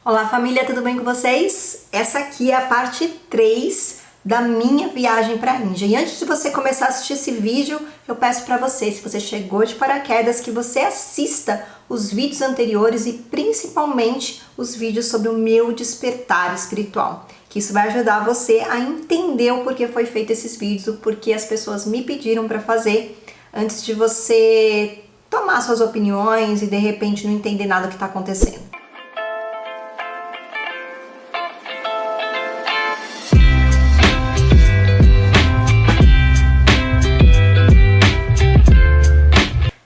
Olá família, tudo bem com vocês? Essa aqui é a parte 3 da minha viagem para a Índia. E antes de você começar a assistir esse vídeo, eu peço para você, se você chegou de paraquedas, que você assista os vídeos anteriores e principalmente os vídeos sobre o meu despertar espiritual. Que isso vai ajudar você a entender o porquê foi feito esses vídeos, o porquê as pessoas me pediram para fazer, antes de você tomar suas opiniões e de repente não entender nada do que está acontecendo.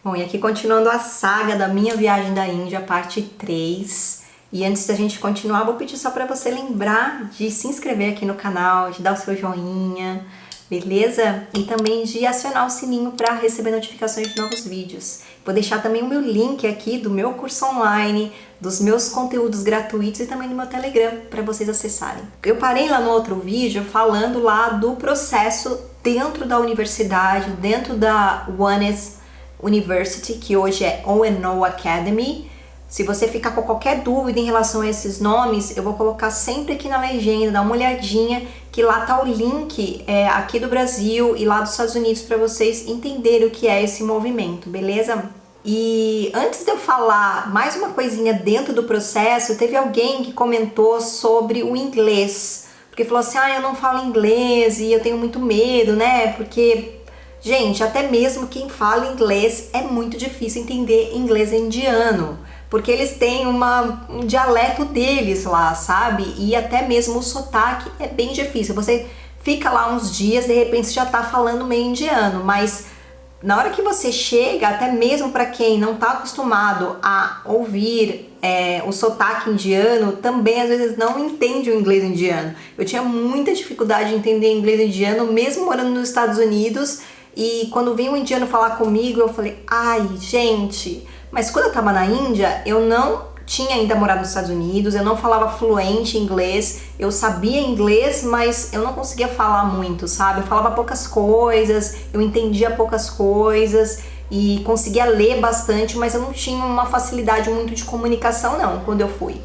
Bom, e aqui continuando a saga da minha viagem da Índia, parte 3. E antes da gente continuar, vou pedir só para você lembrar de se inscrever aqui no canal, de dar o seu joinha, beleza? E também de acionar o sininho para receber notificações de novos vídeos. Vou deixar também o meu link aqui do meu curso online, dos meus conteúdos gratuitos e também do meu Telegram para vocês acessarem. Eu parei lá no outro vídeo falando lá do processo dentro da universidade, dentro da Oneness University, que hoje é O&O Academy. Se você ficar com qualquer dúvida em relação a esses nomes, eu vou colocar sempre aqui na legenda, dá uma olhadinha, que lá tá o link aqui do Brasil e lá dos Estados Unidos para vocês entenderem o que é esse movimento, beleza? E antes de eu falar mais uma coisinha dentro do processo, teve alguém que comentou sobre o inglês, porque falou assim, eu não falo inglês e eu tenho muito medo, né, porque... Gente, até mesmo quem fala inglês é muito difícil entender inglês indiano, porque eles têm um dialeto deles lá, sabe? E até mesmo o sotaque é bem difícil. Você fica lá uns dias, de repente você já tá falando meio indiano, mas na hora que você chega, até mesmo para quem não tá acostumado a ouvir o sotaque indiano, também às vezes não entende o inglês indiano. Eu tinha muita dificuldade de entender inglês indiano, mesmo morando nos Estados Unidos. E quando vinha um indiano falar comigo, eu falei, ai, gente, mas quando eu tava na Índia, eu não tinha ainda morado nos Estados Unidos, eu não falava fluente inglês, eu sabia inglês, mas eu não conseguia falar muito, sabe? Eu falava poucas coisas, eu entendia poucas coisas e conseguia ler bastante, mas eu não tinha uma facilidade muito de comunicação não, quando eu fui.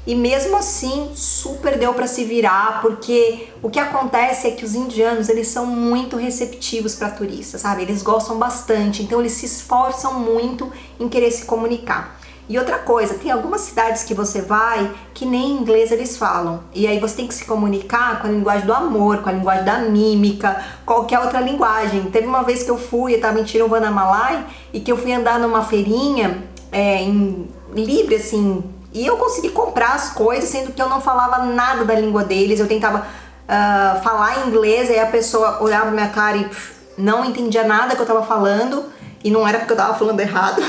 E mesmo assim, super deu para se virar, porque o que acontece é que os indianos, eles são muito receptivos para turistas, sabe? Eles gostam bastante, então eles se esforçam muito em querer se comunicar. E outra coisa, tem algumas cidades que você vai que nem inglês eles falam. E aí você tem que se comunicar com a linguagem do amor, com a linguagem da mímica, qualquer outra linguagem. Teve uma vez que eu tava em Tiruvannamalai, e que eu fui andar numa feirinha em livre, assim, e eu consegui comprar as coisas, sendo que eu não falava nada da língua deles. Eu tentava falar inglês, aí a pessoa olhava na minha cara e não entendia nada que eu tava falando. E não era porque eu tava falando errado.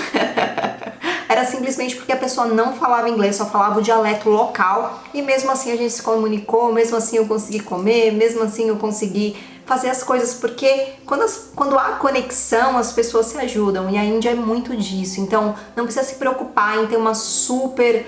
Era simplesmente porque a pessoa não falava inglês, só falava o dialeto local. E mesmo assim a gente se comunicou, mesmo assim eu consegui comer, mesmo assim eu consegui fazer as coisas, porque quando há conexão, as pessoas se ajudam, e a Índia é muito disso. Então não precisa se preocupar em ter uma super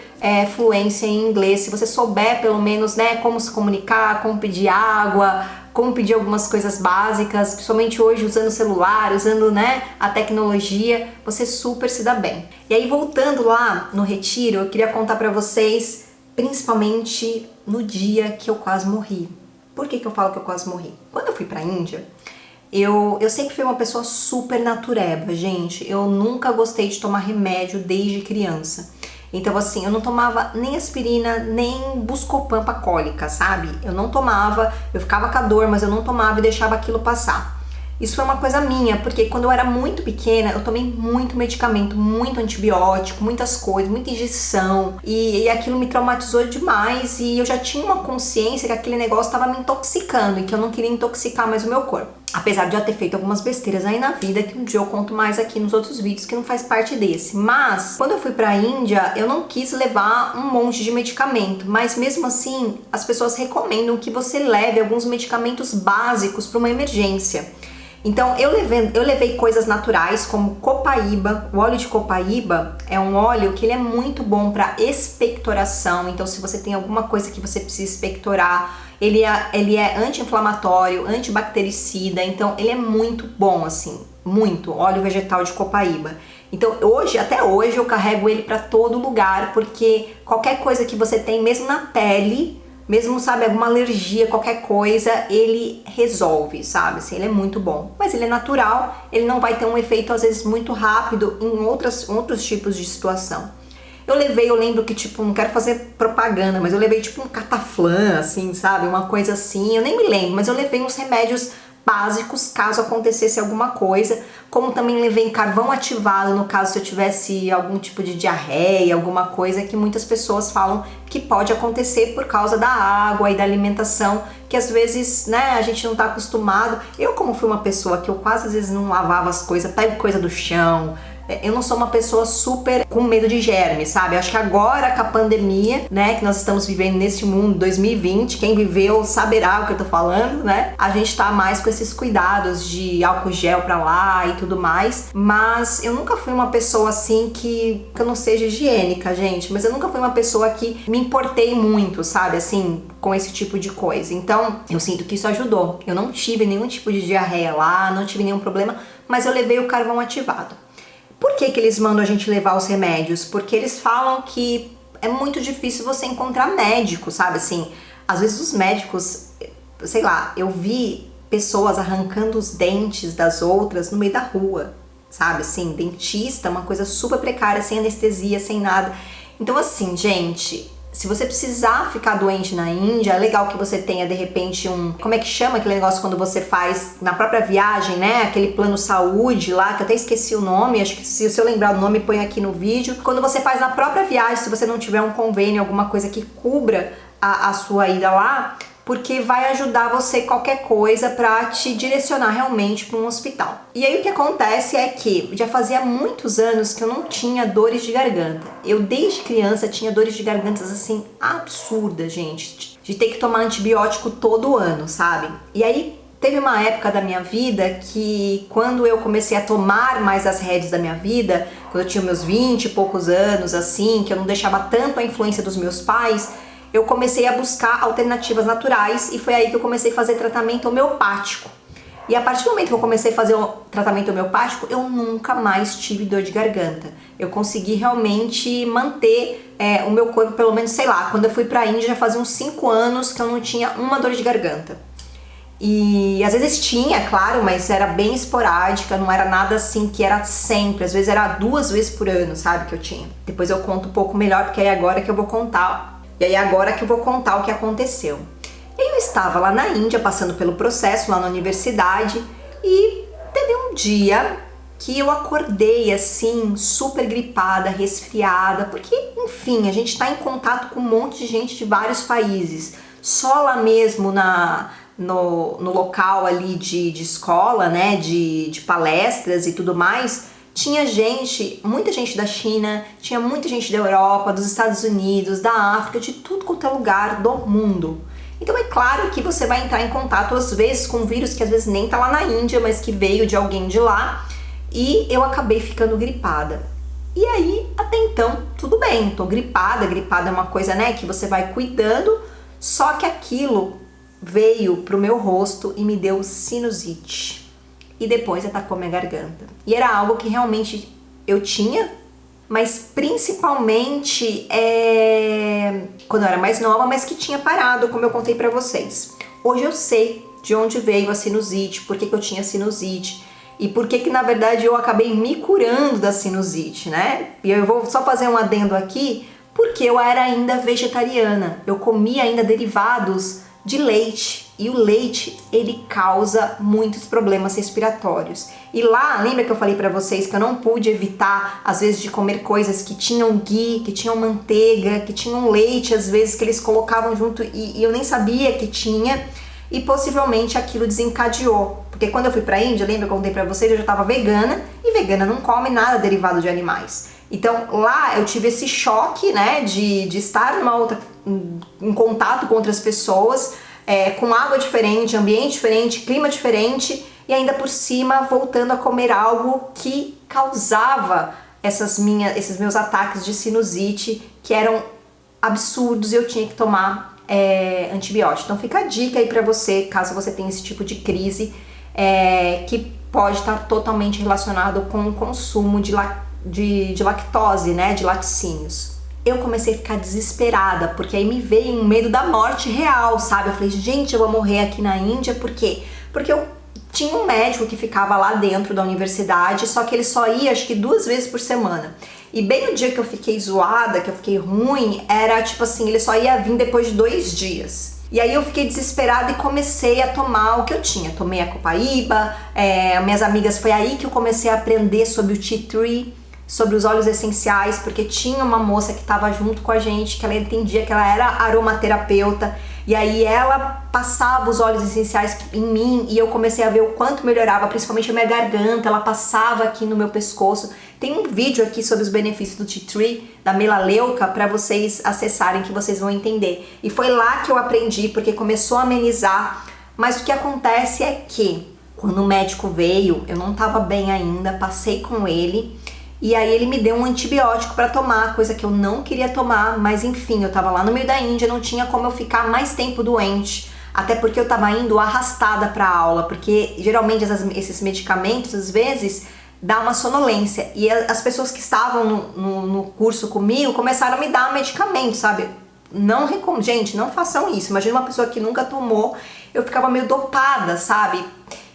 fluência em inglês. Se você souber pelo menos, né, como se comunicar, como pedir água, como pedir algumas coisas básicas, principalmente hoje usando o celular, usando, né, a tecnologia, você super se dá bem. E aí, voltando lá no retiro, eu queria contar pra vocês, principalmente no dia que eu quase morri. Por que eu falo que eu quase morri? Quando eu fui pra Índia, eu sempre fui uma pessoa super natureba, gente. Eu nunca gostei de tomar remédio desde criança. Então, assim, eu não tomava nem aspirina, nem Buscopan pra cólica, sabe? Eu não tomava, eu ficava com a dor, mas eu não tomava e deixava aquilo passar. Isso foi uma coisa minha, porque quando eu era muito pequena, eu tomei muito medicamento, muito antibiótico, muitas coisas, muita injeção, e aquilo me traumatizou demais, e eu já tinha uma consciência que aquele negócio estava me intoxicando, e que eu não queria intoxicar mais o meu corpo. Apesar de já ter feito algumas besteiras aí na vida, que um dia eu conto mais aqui nos outros vídeos, que não faz parte desse. Mas, quando eu fui pra Índia, eu não quis levar um monte de medicamento, mas mesmo assim, as pessoas recomendam que você leve alguns medicamentos básicos para uma emergência. Então eu levei coisas naturais como copaíba. O óleo de copaíba é um óleo que ele é muito bom para expectoração. Então se você tem alguma coisa que você precisa expectorar, ele é anti-inflamatório, antibactericida. Então ele é muito bom, assim, muito, óleo vegetal de copaíba. Então hoje, até hoje, eu carrego ele para todo lugar, porque qualquer coisa que você tem, mesmo na pele, mesmo, sabe, alguma alergia, qualquer coisa, ele resolve, sabe? Assim, ele é muito bom. Mas ele é natural, ele não vai ter um efeito, às vezes, muito rápido em outros tipos de situação. Eu lembro que, tipo, não quero fazer propaganda, mas eu levei, tipo, um Cataflã, assim, sabe? Uma coisa assim, eu nem me lembro, mas eu levei uns remédios básicos caso acontecesse alguma coisa, como também levei carvão ativado no caso se eu tivesse algum tipo de diarreia, alguma coisa que muitas pessoas falam que pode acontecer por causa da água e da alimentação, que às vezes, né, a gente não tá acostumado. Eu, como fui uma pessoa que eu quase às vezes não lavava as coisas, pego coisa do chão, eu não sou uma pessoa super com medo de germes, sabe? Acho que agora com a pandemia, né, que nós estamos vivendo nesse mundo 2020, quem viveu saberá o que eu tô falando, né? A gente tá mais com esses cuidados de álcool gel pra lá e tudo mais, mas eu nunca fui uma pessoa assim que eu não seja higiênica, gente, mas eu nunca fui uma pessoa que me importei muito, sabe? Assim, com esse tipo de coisa. Então, eu sinto que isso ajudou. Eu não tive nenhum tipo de diarreia lá, não tive nenhum problema, mas eu levei o carvão ativado. Por que eles mandam a gente levar os remédios? Porque eles falam que é muito difícil você encontrar médico, sabe? Assim, às vezes os médicos, sei lá, eu vi pessoas arrancando os dentes das outras no meio da rua, sabe? Assim, dentista, uma coisa super precária, sem anestesia, sem nada. Então, assim, gente, se você precisar ficar doente na Índia, é legal que você tenha, de repente, como é que chama aquele negócio quando você faz na própria viagem, né? Aquele plano saúde lá, que eu até esqueci o nome, acho que se eu lembrar o nome, põe aqui no vídeo. Quando você faz na própria viagem, se você não tiver um convênio, alguma coisa que cubra a sua ida lá, porque vai ajudar você qualquer coisa pra te direcionar realmente para um hospital. E aí o que acontece é que já fazia muitos anos que eu não tinha dores de garganta. Eu desde criança tinha dores de garganta assim absurdas, gente, de ter que tomar antibiótico todo ano, sabe? E aí teve uma época da minha vida que quando eu comecei a tomar mais as rédeas da minha vida, quando eu tinha meus 20 e poucos anos assim, que eu não deixava tanto a influência dos meus pais, eu comecei a buscar alternativas naturais e foi aí que eu comecei a fazer tratamento homeopático. E a partir do momento que eu comecei a fazer o tratamento homeopático, eu nunca mais tive dor de garganta. Eu consegui realmente manter o meu corpo, pelo menos, sei lá, quando eu fui pra Índia já fazia uns 5 anos que eu não tinha uma dor de garganta. E às vezes tinha, claro, mas era bem esporádica, não era nada assim que era sempre, às vezes era 2 vezes por ano, sabe, que eu tinha. Depois eu conto um pouco melhor, porque é agora que eu vou contar. E aí agora que eu vou contar o que aconteceu. Eu estava lá na Índia, passando pelo processo, lá na universidade, e teve um dia que eu acordei assim, super gripada, resfriada, porque, enfim, a gente está em contato com um monte de gente de vários países. Só lá mesmo no local ali de escola, né, de palestras e tudo mais, tinha gente, muita gente da China, tinha muita gente da Europa, dos Estados Unidos, da África, de tudo quanto é lugar do mundo. Então é claro que você vai entrar em contato às vezes com um vírus que às vezes nem tá lá na Índia, mas que veio de alguém de lá, e eu acabei ficando gripada. E aí, até então, tudo bem, tô gripada é uma coisa, né, que você vai cuidando, só que aquilo veio pro meu rosto e me deu sinusite. E depois atacou minha garganta. E era algo que realmente eu tinha, mas principalmente quando eu era mais nova, mas que tinha parado, como eu contei pra vocês. Hoje eu sei de onde veio a sinusite, por que eu tinha sinusite e por que na verdade eu acabei me curando da sinusite, né? E eu vou só fazer um adendo aqui, porque eu era ainda vegetariana, eu comia ainda derivados de leite, e o leite ele causa muitos problemas respiratórios. E lá, lembra que eu falei pra vocês que eu não pude evitar às vezes de comer coisas que tinham ghee, que tinham manteiga, que tinham leite às vezes que eles colocavam junto e eu nem sabia que tinha, e possivelmente aquilo desencadeou. Porque quando eu fui pra Índia, lembra que eu contei pra vocês, eu já tava vegana, e vegana não come nada derivado de animais. Então lá eu tive esse choque, né, de estar em contato com outras pessoas, com água diferente, ambiente diferente, clima diferente, e ainda por cima voltando a comer algo que causava esses meus ataques de sinusite, que eram absurdos, e eu tinha que tomar antibiótico. Então fica a dica aí pra você, caso você tenha esse tipo de crise, que pode estar totalmente relacionado com o consumo de lactose, né, de laticínios. Eu comecei a ficar desesperada, porque aí me veio um medo da morte real, sabe? Eu falei, gente, eu vou morrer aqui na Índia, por quê? Porque eu tinha um médico que ficava lá dentro da universidade, só que ele só ia, acho que 2 vezes por semana. E bem no dia que eu fiquei zoada, que eu fiquei ruim, era tipo assim, ele só ia vir depois de 2 dias. E aí eu fiquei desesperada e comecei a tomar o que eu tinha. Tomei a Copaíba, minhas amigas, foi aí que eu comecei a aprender sobre o Tea Tree, sobre os óleos essenciais, porque tinha uma moça que estava junto com a gente, que ela entendia que ela era aromaterapeuta, e aí ela passava os óleos essenciais em mim, e eu comecei a ver o quanto melhorava, principalmente a minha garganta, ela passava aqui no meu pescoço. Tem um vídeo aqui sobre os benefícios do Tea Tree, da Melaleuca, para vocês acessarem, que vocês vão entender. E foi lá que eu aprendi, porque começou a amenizar, mas o que acontece é que, quando o médico veio, eu não estava bem ainda, passei com ele, e aí ele me deu um antibiótico para tomar, coisa que eu não queria tomar, mas enfim, eu tava lá no meio da Índia, não tinha como eu ficar mais tempo doente, até porque eu tava indo arrastada pra aula, porque geralmente esses medicamentos, às vezes, dá uma sonolência, e as pessoas que estavam no curso comigo começaram a me dar medicamento, sabe? Não recomendo, gente, não façam isso, imagina uma pessoa que nunca tomou, eu ficava meio dopada, sabe?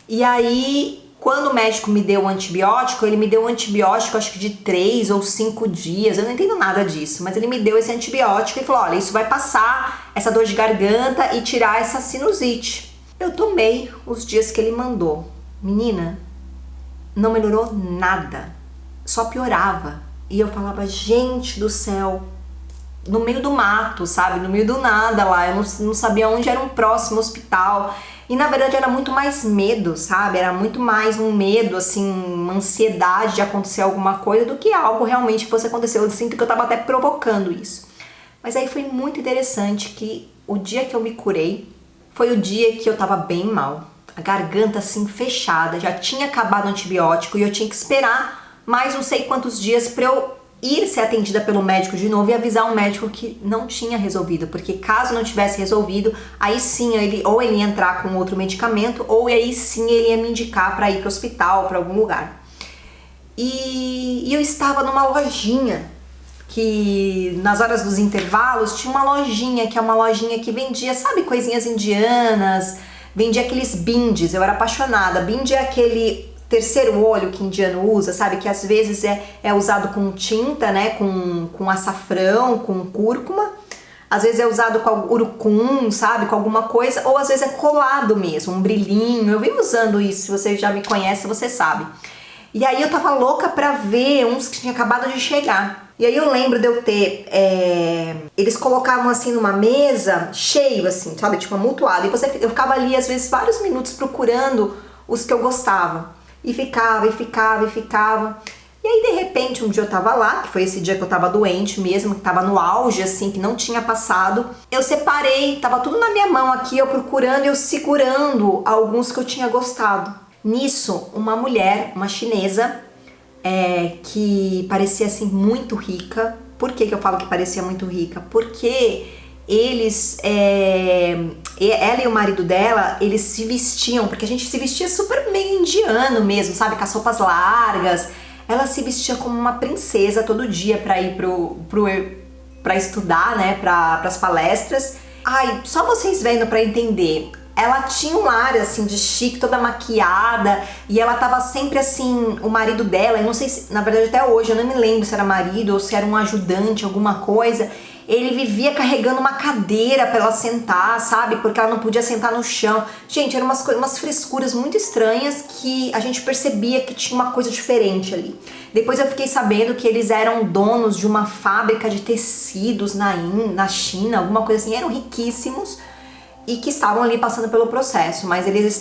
E aí, quando o médico me deu o antibiótico, ele me deu um antibiótico acho que de 3 ou 5 dias, eu não entendo nada disso, mas ele me deu esse antibiótico e falou, olha, isso vai passar essa dor de garganta e tirar essa sinusite. Eu tomei os dias que ele mandou. Menina, não melhorou nada, só piorava. E eu falava, gente do céu, no meio do mato, sabe, no meio do nada lá, eu não sabia onde era um próximo hospital. E na verdade era muito mais medo, sabe? Era muito mais um medo, assim, uma ansiedade de acontecer alguma coisa do que algo realmente que fosse acontecer. Eu sinto que eu tava até provocando isso. Mas aí foi muito interessante que o dia que eu me curei foi o dia que eu tava bem mal. A garganta assim fechada, já tinha acabado o antibiótico e eu tinha que esperar mais não sei quantos dias pra eu ir ser atendida pelo médico de novo e avisar o médico que não tinha resolvido, porque caso não tivesse resolvido, aí sim ele ia entrar com outro medicamento, ou aí sim ele ia me indicar para ir para o hospital, para algum lugar. E eu estava numa lojinha, que nas horas dos intervalos tinha uma lojinha, que é uma lojinha que vendia, sabe, coisinhas indianas, vendia aqueles bindes, eu era apaixonada. Bindi é aquele terceiro olho que indiano usa, sabe? Que às vezes é usado com tinta, né? Com açafrão, com cúrcuma. Às vezes é usado com urucum, sabe? Com alguma coisa. Ou às vezes é colado mesmo, um brilhinho. Eu venho usando isso, se você já me conhece, você sabe. E aí eu tava louca pra ver uns que tinha acabado de chegar. E aí eu lembro de eu ter... eles colocavam assim numa mesa, cheio assim, sabe? Tipo amontoado. E eu ficava ali às vezes vários minutos procurando os que eu gostava. E ficava, e ficava, e ficava. E aí, de repente, um dia eu tava lá, que foi esse dia que eu tava doente mesmo, que tava no auge, assim, que não tinha passado. Eu separei, tava tudo na minha mão aqui, eu procurando e eu segurando alguns que eu tinha gostado. Nisso, uma mulher, uma chinesa, que parecia, assim, muito rica. Por que eu falo que parecia muito rica? Porque eles... ela e o marido dela, eles se vestiam, porque a gente se vestia super meio indiano mesmo, sabe, com as roupas largas. Ela se vestia como uma princesa todo dia pra ir pra estudar, né, pras palestras. Ai, só vocês vendo pra entender. Ela tinha um ar, assim, de chique, toda maquiada, e ela tava sempre, assim, o marido dela, eu não sei se, na verdade até hoje, eu não me lembro se era marido ou se era um ajudante, alguma coisa. Ele vivia carregando uma cadeira pra ela sentar, sabe? Porque ela não podia sentar no chão. Gente, eram umas frescuras muito estranhas que a gente percebia que tinha uma coisa diferente ali. Depois eu fiquei sabendo que eles eram donos de uma fábrica de tecidos na China, alguma coisa assim. Eram riquíssimos e que estavam ali passando pelo processo. Mas eles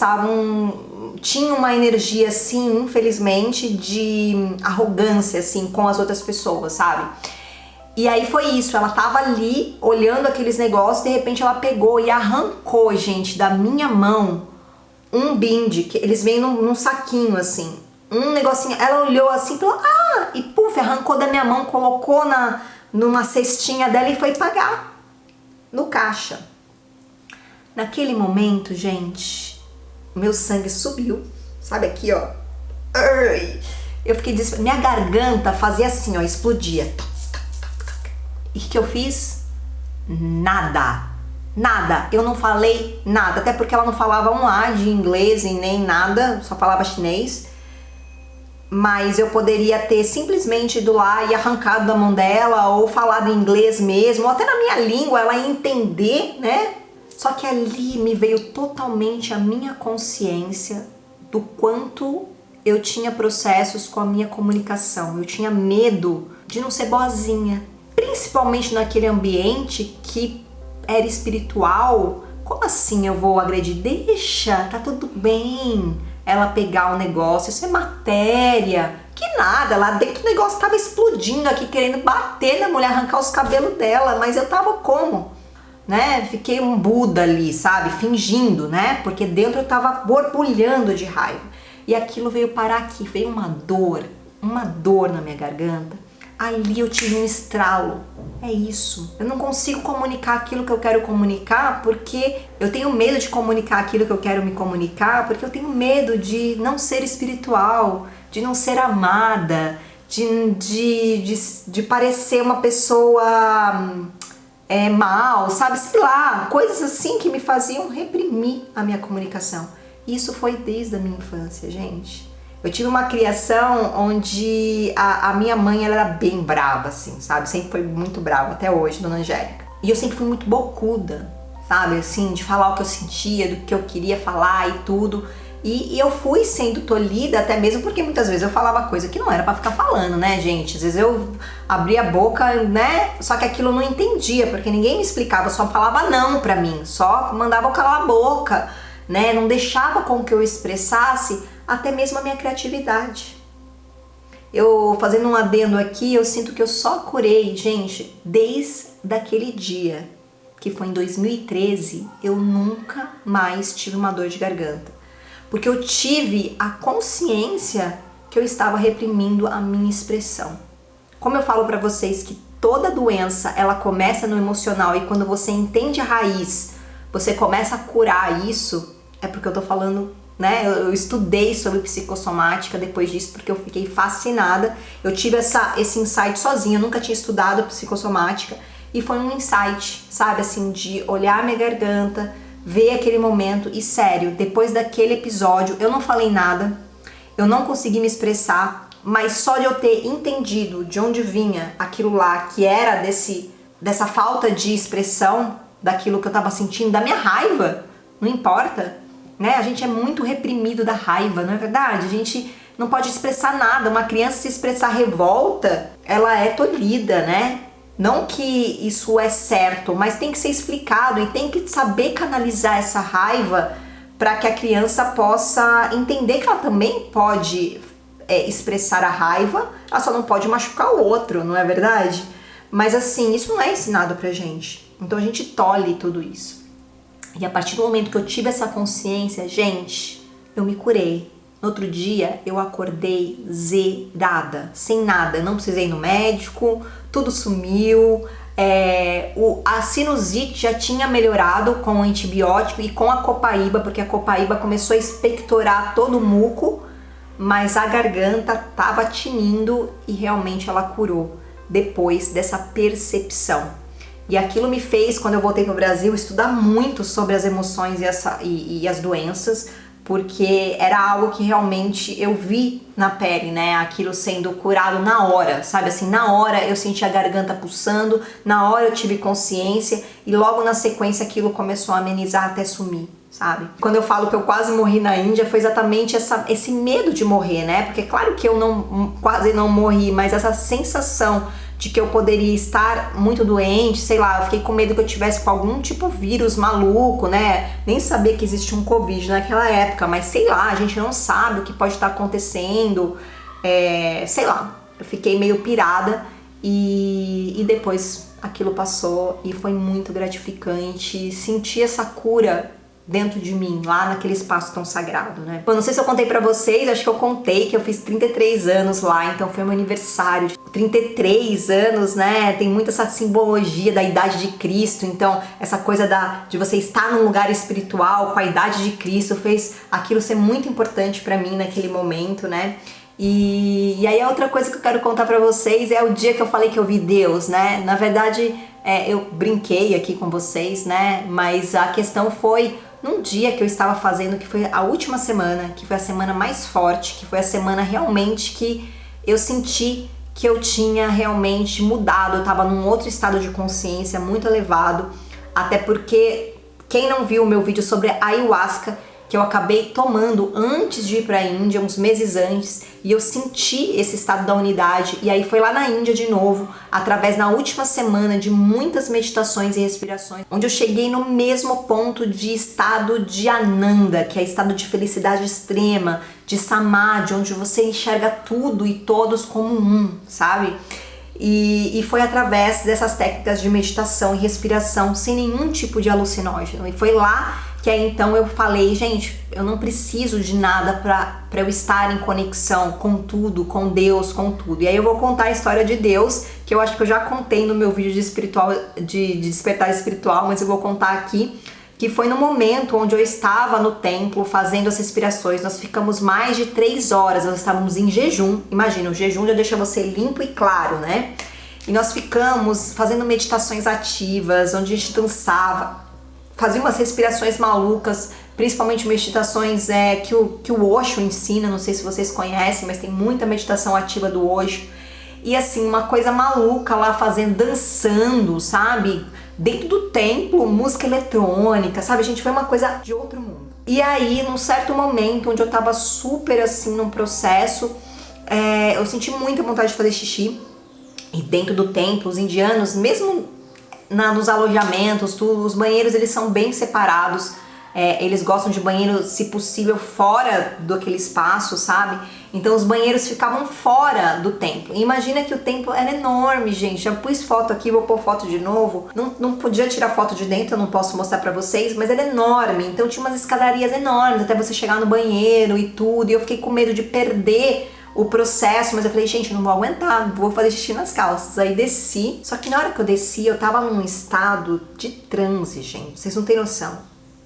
tinham uma energia, assim, infelizmente, de arrogância, assim, com as outras pessoas, sabe? E aí foi isso, ela tava ali olhando aqueles negócios, de repente ela pegou e arrancou, gente, da minha mão um bindi, que eles vêm num saquinho assim, um negocinho, ela olhou assim, falou, e puf, arrancou da minha mão, colocou numa cestinha dela e foi pagar no caixa. Naquele momento, gente, meu sangue subiu, sabe aqui, ó, Eu fiquei minha garganta fazia assim, ó, explodia. E o que eu fiz? Nada. Nada. Eu não falei nada, até porque ela não falava um A de inglês e nem nada, só falava chinês. Mas eu poderia ter simplesmente ido lá e arrancado da mão dela, ou falado em inglês mesmo, ou até na minha língua, ela ia entender, né? Só que ali me veio totalmente a minha consciência do quanto eu tinha processos com a minha comunicação. Eu tinha medo de não ser boazinha, principalmente naquele ambiente que era espiritual. Como assim eu vou agredir? Deixa, tá tudo bem ela pegar o negócio, isso é matéria. Que nada, lá dentro o negócio tava explodindo aqui, querendo bater na mulher, arrancar os cabelos dela, mas eu tava como? Né? Fiquei um Buda ali, sabe? Fingindo, né? Porque dentro eu tava borbulhando de raiva. E aquilo veio parar aqui, veio uma dor na minha garganta. Ali eu tive um estralo. É isso. Eu não consigo comunicar aquilo que eu quero comunicar porque eu tenho medo de comunicar aquilo que eu quero me comunicar, porque eu tenho medo de não ser espiritual, de não ser amada, de parecer uma pessoa mal, sabe? Sei lá, coisas assim que me faziam reprimir a minha comunicação. Isso foi desde a minha infância, gente. Eu tive uma criação onde a minha mãe ela era bem brava, assim, sabe? Sempre foi muito brava, até hoje, Dona Angélica. E eu sempre fui muito bocuda, sabe? Assim, de falar o que eu sentia, do que eu queria falar e tudo. E eu fui sendo tolhida até mesmo porque muitas vezes eu falava coisa que não era pra ficar falando, né, gente? Às vezes eu abria a boca, né? Só que aquilo eu não entendia, porque ninguém me explicava, só falava não pra mim. Só mandava eu calar a boca, né? Não deixava com que eu expressasse até mesmo a minha criatividade. Eu, fazendo um adendo aqui, eu sinto que eu só curei, gente, desde aquele dia, que foi em 2013, eu nunca mais tive uma dor de garganta. Porque eu tive a consciência que eu estava reprimindo a minha expressão. Como eu falo pra vocês que toda doença, ela começa no emocional, e quando você entende a raiz, você começa a curar isso, é porque eu tô falando, né? Eu estudei sobre psicossomática depois disso, porque eu fiquei fascinada. Eu tive esse insight sozinha, eu nunca tinha estudado psicossomática, e foi um insight, sabe, assim, de olhar minha garganta, ver aquele momento, e sério, depois daquele episódio, eu não falei nada, eu não consegui me expressar, mas só de eu ter entendido de onde vinha aquilo lá, que era dessa falta de expressão, daquilo que eu tava sentindo, da minha raiva, não importa, né? A gente é muito reprimido da raiva, não é verdade? A gente não pode expressar nada. Uma criança, se expressar revolta, ela é tolhida, né? Não que isso é certo, mas tem que ser explicado e tem que saber canalizar essa raiva para que a criança possa entender que ela também pode expressar a raiva, ela só não pode machucar o outro, não é verdade? Mas assim, isso não é ensinado pra gente. Então a gente tolhe tudo isso. E a partir do momento que eu tive essa consciência, gente, eu me curei. No outro dia, eu acordei zerada, sem nada. Não precisei ir no médico, tudo sumiu. A sinusite já tinha melhorado com o antibiótico e com a copaíba, porque a copaíba começou a expectorar todo o muco, mas a garganta estava tinindo e realmente ela curou depois dessa percepção. E aquilo me fez, quando eu voltei para o Brasil, estudar muito sobre as emoções e as doenças, porque era algo que realmente eu vi na pele, né? Aquilo sendo curado na hora, sabe? Assim, na hora eu senti a garganta pulsando, na hora eu tive consciência e logo na sequência aquilo começou a amenizar até sumir, sabe? Quando eu falo que eu quase morri na Índia, foi exatamente esse medo de morrer, né? Porque claro que eu quase não morri, mas essa sensação de que eu poderia estar muito doente, sei lá, eu fiquei com medo que eu tivesse com algum tipo de vírus maluco, né? Nem sabia que existia um Covid naquela época, mas sei lá, a gente não sabe o que pode estar acontecendo, sei lá, eu fiquei meio pirada e depois aquilo passou e foi muito gratificante sentir essa cura dentro de mim, lá naquele espaço tão sagrado, né? Bom, não sei se eu contei pra vocês, acho que eu contei que eu fiz 33 anos lá, então foi meu aniversário. 33 anos, né? Tem muita essa simbologia da idade de Cristo, então essa coisa de você estar num lugar espiritual com a idade de Cristo fez aquilo ser muito importante pra mim naquele momento, né? E aí a outra coisa que eu quero contar pra vocês é o dia que eu falei que eu vi Deus, né? Na verdade, eu brinquei aqui com vocês, né? Mas a questão foi num dia que eu estava fazendo, que foi a última semana, que foi a semana mais forte, que foi a semana realmente que eu senti que eu tinha realmente mudado, eu tava num outro estado de consciência muito elevado, até porque quem não viu o meu vídeo sobre a ayahuasca, que eu acabei tomando antes de ir para a Índia, uns meses antes, e eu senti esse estado da unidade, e aí foi lá na Índia de novo, através na última semana de muitas meditações e respirações, onde eu cheguei no mesmo ponto de estado de Ananda, que é estado de felicidade extrema, de Samadhi, onde você enxerga tudo e todos como um, sabe? E foi através dessas técnicas de meditação e respiração, sem nenhum tipo de alucinógeno, e foi lá que aí então eu falei, gente, eu não preciso de nada pra eu estar em conexão com tudo, com Deus, com tudo. E aí eu vou contar a história de Deus, que eu acho que eu já contei no meu vídeo de despertar espiritual, mas eu vou contar aqui, que foi no momento onde eu estava no templo fazendo as respirações. Nós ficamos mais de 3 horas, nós estávamos em jejum. Imagina, o jejum já deixa você limpo e claro, né? E nós ficamos fazendo meditações ativas, onde a gente dançava, fazia umas respirações malucas, principalmente meditações que o Osho ensina, não sei se vocês conhecem, mas tem muita meditação ativa do Osho. E assim, uma coisa maluca lá fazendo, dançando, sabe? Dentro do templo, música eletrônica, sabe? Gente, foi uma coisa de outro mundo. E aí, num certo momento, onde eu tava super assim num processo, eu senti muita vontade de fazer xixi. E dentro do templo, os indianos, mesmo nos alojamentos, os banheiros eles são bem separados, eles gostam de banheiro, se possível, fora daquele espaço, sabe? Então os banheiros ficavam fora do templo. E imagina que o templo era enorme, gente. Já pus foto aqui, vou pôr foto de novo. Não podia tirar foto de dentro, eu não posso mostrar pra vocês, mas era enorme. Então tinha umas escadarias enormes até você chegar no banheiro e tudo. E eu fiquei com medo de perder o processo, mas eu falei, gente, eu não vou aguentar, vou fazer xixi nas calças. Aí desci, só que na hora que eu desci, eu tava num estado de transe, gente, vocês não têm noção.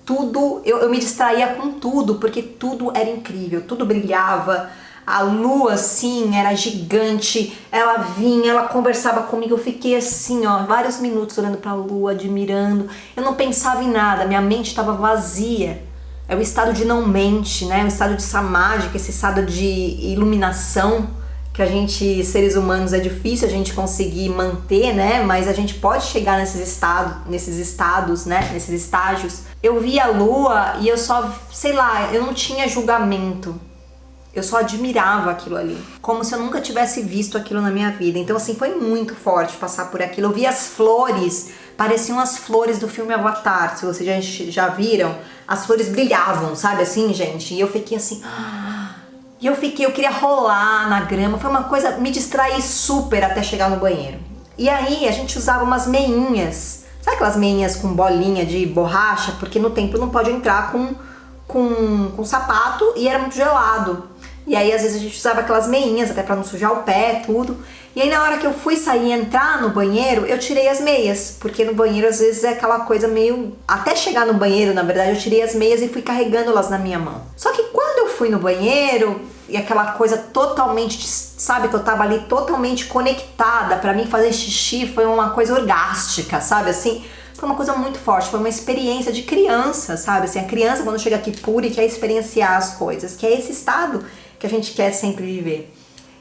Tudo, eu me distraía com tudo, porque tudo era incrível, tudo brilhava, a lua, assim, era gigante, ela vinha, ela conversava comigo, eu fiquei assim, ó, vários minutos olhando pra lua, admirando, eu não pensava em nada, minha mente estava vazia. É o estado de não mente, né? O estado de Samadhi, que é esse estado de iluminação que a gente, seres humanos, é difícil a gente conseguir manter, né? Mas a gente pode chegar nesses estados, né? Nesses estágios. Eu vi a lua e eu só, sei lá, eu não tinha julgamento. Eu só admirava aquilo ali, como se eu nunca tivesse visto aquilo na minha vida. Então, assim, foi muito forte passar por aquilo. Eu vi as flores, pareciam as flores do filme Avatar, se vocês já viram. As flores brilhavam, sabe assim, gente? E eu fiquei assim... eu queria rolar na grama. Foi uma coisa, me distraí super até chegar no banheiro. E aí, a gente usava umas meinhas. Sabe aquelas meinhas com bolinha de borracha? Porque no templo não pode entrar com sapato e era muito gelado. E aí, às vezes, a gente usava aquelas meinhas até pra não sujar o pé, tudo. E aí, na hora que eu fui sair e entrar no banheiro, eu tirei as meias. Porque no banheiro, às vezes, é aquela coisa meio... Até chegar no banheiro, na verdade, eu tirei as meias e fui carregando-las na minha mão. Só que quando eu fui no banheiro, e aquela coisa totalmente... Sabe, que eu tava ali totalmente conectada. Pra mim, fazer xixi foi uma coisa orgástica, sabe, assim... Foi uma coisa muito forte, foi uma experiência de criança, sabe? Assim, a criança quando chega aqui pura e quer experienciar as coisas, que é esse estado que a gente quer sempre viver.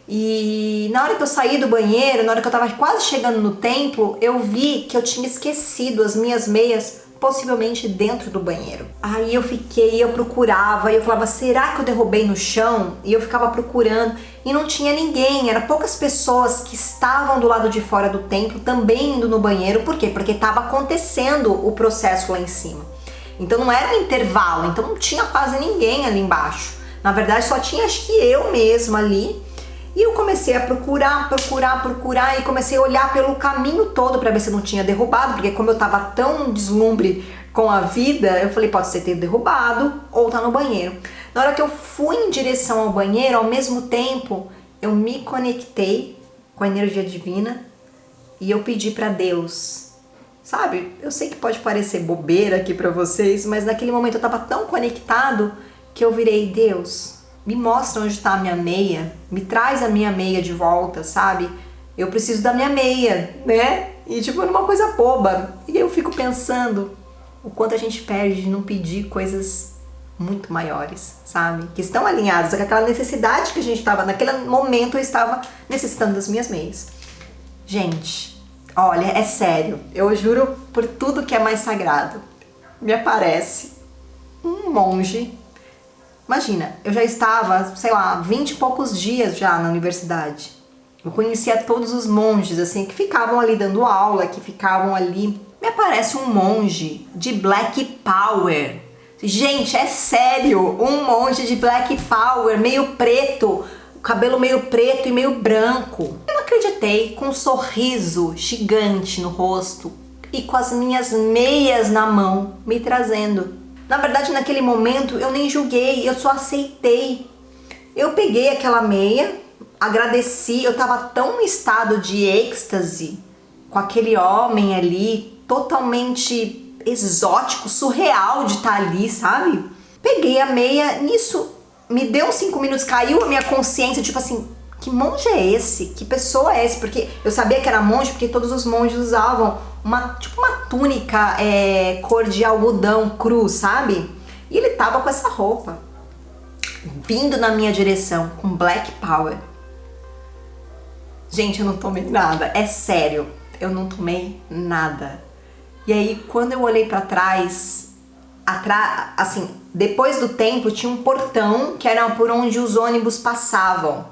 E na hora que eu saí do banheiro, na hora que eu tava quase chegando no templo, eu vi que eu tinha esquecido as minhas meias, possivelmente dentro do banheiro. Aí eu procurava, e eu falava, será que eu derrubei no chão? E eu ficava procurando, e não tinha ninguém, eram poucas pessoas que estavam do lado de fora do templo, também indo no banheiro. Por quê? Porque estava acontecendo o processo lá em cima. Então não era um intervalo, então não tinha quase ninguém ali embaixo. Na verdade só tinha, acho que eu mesma ali. E eu comecei a procurar e comecei a olhar pelo caminho todo para ver se eu não tinha derrubado, porque como eu tava tão deslumbre com a vida, eu falei, pode ser ter derrubado ou tá no banheiro. Na hora que eu fui em direção ao banheiro, ao mesmo tempo, eu me conectei com a energia divina e eu pedi para Deus. Sabe, eu sei que pode parecer bobeira aqui para vocês, mas naquele momento eu tava tão conectado que eu virei, Deus, me mostra onde tá a minha meia, me traz a minha meia de volta, sabe? Eu preciso da minha meia, né? E tipo, numa coisa boba. E eu fico pensando o quanto a gente perde de não pedir coisas muito maiores, sabe? Que estão alinhadas com aquela necessidade que a gente estava, naquele momento eu estava necessitando das minhas meias. Gente, olha, é sério, eu juro por tudo que é mais sagrado. Me aparece um monge. Imagina, eu já estava, sei lá, 20 e poucos dias já na universidade. Eu conhecia todos os monges, assim, que ficavam ali dando aula, que ficavam ali. Me aparece um monge de Black Power. Gente, é sério, um monge de Black Power, meio preto, o cabelo meio preto e meio branco. Eu não acreditei, com um sorriso gigante no rosto e com as minhas meias na mão, me trazendo. Na verdade, naquele momento, eu nem julguei, eu só aceitei. Eu peguei aquela meia, agradeci, eu tava tão em estado de êxtase com aquele homem ali, totalmente exótico, surreal de estar ali, sabe? Peguei a meia, nisso me deu uns 5 minutos, caiu a minha consciência, tipo assim, que monge é esse? Que pessoa é esse? Porque eu sabia que era monge, porque todos os monges usavam uma túnica cor de algodão cru, sabe? E ele tava com essa roupa, vindo na minha direção, com Black Power. Gente, eu não tomei nada, é sério, eu não tomei nada. E aí, quando eu olhei pra trás, assim, depois do templo tinha um portão que era por onde os ônibus passavam.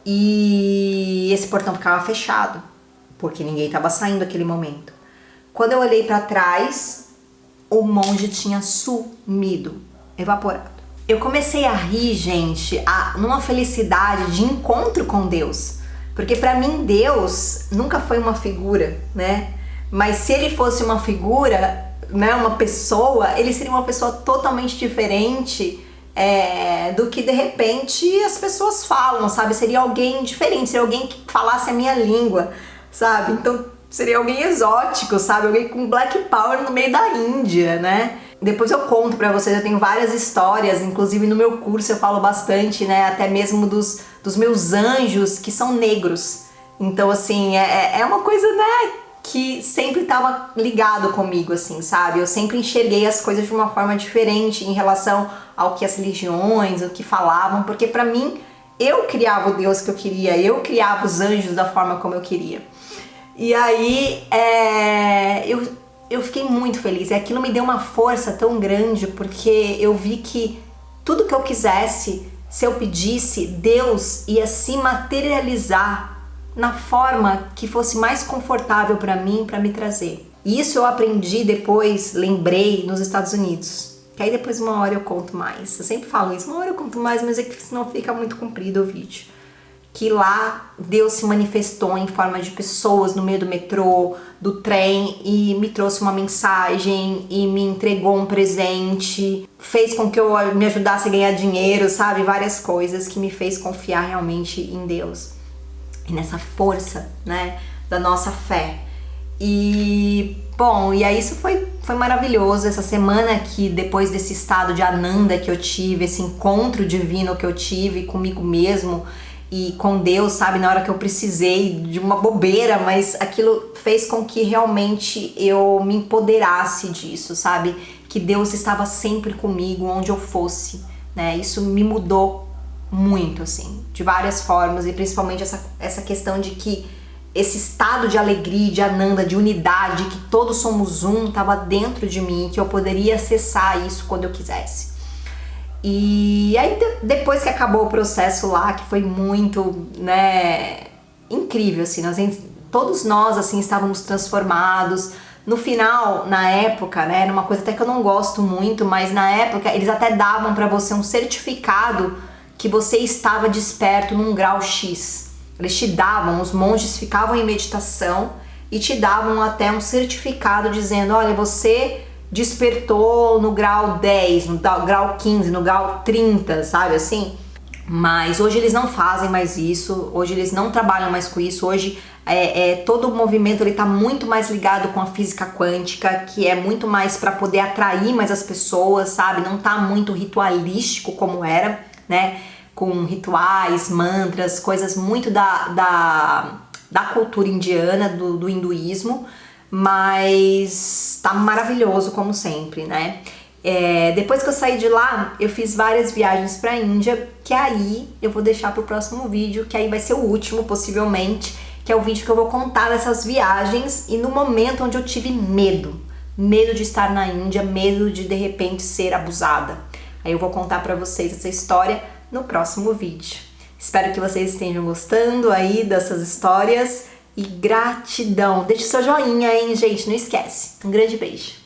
E esse portão ficava fechado, porque ninguém estava saindo naquele momento. Quando eu olhei pra trás, o monge tinha sumido, evaporado. Eu comecei a rir, gente, numa felicidade de encontro com Deus. Porque pra mim Deus nunca foi uma figura, né? Mas se ele fosse uma figura, né, uma pessoa, ele seria uma pessoa totalmente diferente do que de repente as pessoas falam, sabe? Seria alguém diferente, seria alguém que falasse a minha língua, sabe? Então seria alguém exótico, sabe? Alguém com Black Power no meio da Índia, né? Depois eu conto pra vocês, eu tenho várias histórias, inclusive no meu curso eu falo bastante, né? Até mesmo dos meus anjos que são negros. Então, assim, é uma coisa, né, que sempre estava ligado comigo, assim, sabe? Eu sempre enxerguei as coisas de uma forma diferente em relação ao que as religiões, o que falavam, porque pra mim, eu criava o Deus que eu queria, eu criava os anjos da forma como eu queria. E aí, eu fiquei muito feliz, e aquilo me deu uma força tão grande, porque eu vi que tudo que eu quisesse, se eu pedisse, Deus ia se materializar na forma que fosse mais confortável para mim, para me trazer. E isso eu aprendi depois, lembrei, nos Estados Unidos. Que aí depois uma hora eu conto mais. Eu sempre falo isso, uma hora eu conto mais, mas é que senão fica muito comprido o vídeo. Que lá Deus se manifestou em forma de pessoas no meio do metrô, do trem, e me trouxe uma mensagem e me entregou um presente, fez com que eu me ajudasse a ganhar dinheiro, sabe? Várias coisas que me fez confiar realmente em Deus. E nessa força, né, da nossa fé. E, bom, e aí isso foi maravilhoso, essa semana aqui, depois desse estado de Ananda que eu tive, esse encontro divino que eu tive comigo mesmo e com Deus, sabe, na hora que eu precisei de uma bobeira, mas aquilo fez com que realmente eu me empoderasse disso, sabe, que Deus estava sempre comigo onde eu fosse, né, isso me mudou muito, assim, de várias formas, e principalmente essa questão de que esse estado de alegria, de Ananda, de unidade, que todos somos um, estava dentro de mim, que eu poderia acessar isso quando eu quisesse. E aí depois que acabou o processo lá, que foi muito, né, incrível, assim, todos nós, assim, estávamos transformados. No final, na época, né, era uma coisa até que eu não gosto muito, mas na época eles até davam para você um certificado que você estava desperto num grau X. Eles te davam, os monges ficavam em meditação e te davam até um certificado dizendo, olha, você despertou no grau 10, no grau 15, no grau 30, sabe assim? Mas hoje eles não fazem mais isso, hoje eles não trabalham mais com isso, hoje todo o movimento ele tá muito mais ligado com a física quântica, que é muito mais para poder atrair mais as pessoas, sabe? Não tá muito ritualístico como era. né? Com rituais, mantras, coisas muito da cultura indiana, do hinduísmo, mas tá maravilhoso como sempre, né? Depois que eu saí de lá, eu fiz várias viagens pra Índia, que aí eu vou deixar pro próximo vídeo, que aí vai ser o último, possivelmente, que é o vídeo que eu vou contar dessas viagens e no momento onde eu tive medo de estar na Índia, medo de repente ser abusada. Aí eu vou contar pra vocês essa história no próximo vídeo. Espero que vocês estejam gostando aí dessas histórias e gratidão. Deixe seu joinha, hein, gente? Não esquece. Um grande beijo.